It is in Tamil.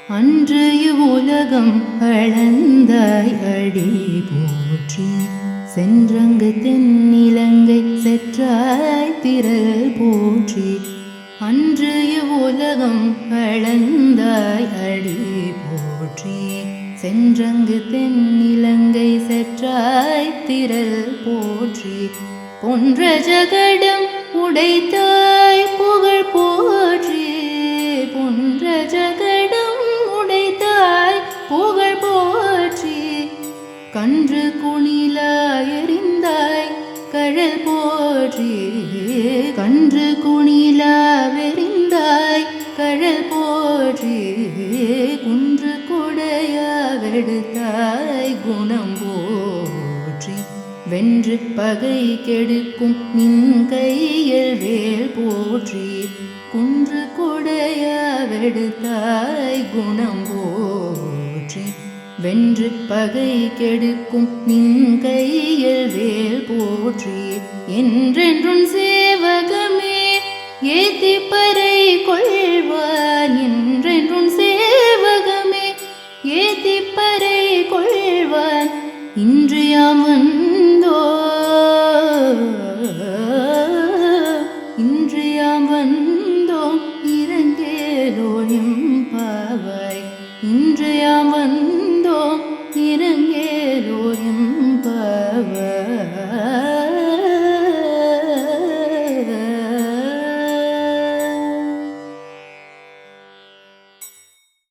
அன்று இவ்வுலகம் அளந்தாய் அடி போற்றி சென்றங்கு தென்னிலங்கை செற்றாய் திரள் போற்றி அன்று இவ்வுலகம் அளந்தாய் அடி போற்றி சென்றங்கு தென்னிலங்கை செற்றாய் திரள் போற்றி பொன்ற ஜகடம் உடைத்தாய் புகழ் போற்றி பொன்ற ஜகடம் உடைத்தாய் புகழ் போற்றி கன்று குணிலாய் எறிந்தாய் கழல் போற்றி கன்று குணிலாவெறிந்தாய் கழல் போற்றி குன்று கொடையாவெடுத்தாய் குணம் போற்றி வென்று பகை கெடுக்கும் நின் கையில் வேல் போற்றி குன்று கொடையாவெடுத்தாய் குணம் போற்றி வென்று பகை கெடுக்கும் நின் கையில் வேல் போற்றி என்றென்றும் சேவகமே ஏத்தி பறை கொள்வான் என்றென்றும் சேவகமே ஏத்தி பறை கொள்வான் இன்று யாம் வந்தோ இன்று யாம் வந்தோம் இரங்கேலோயம் பாவாய் இன்று யாம்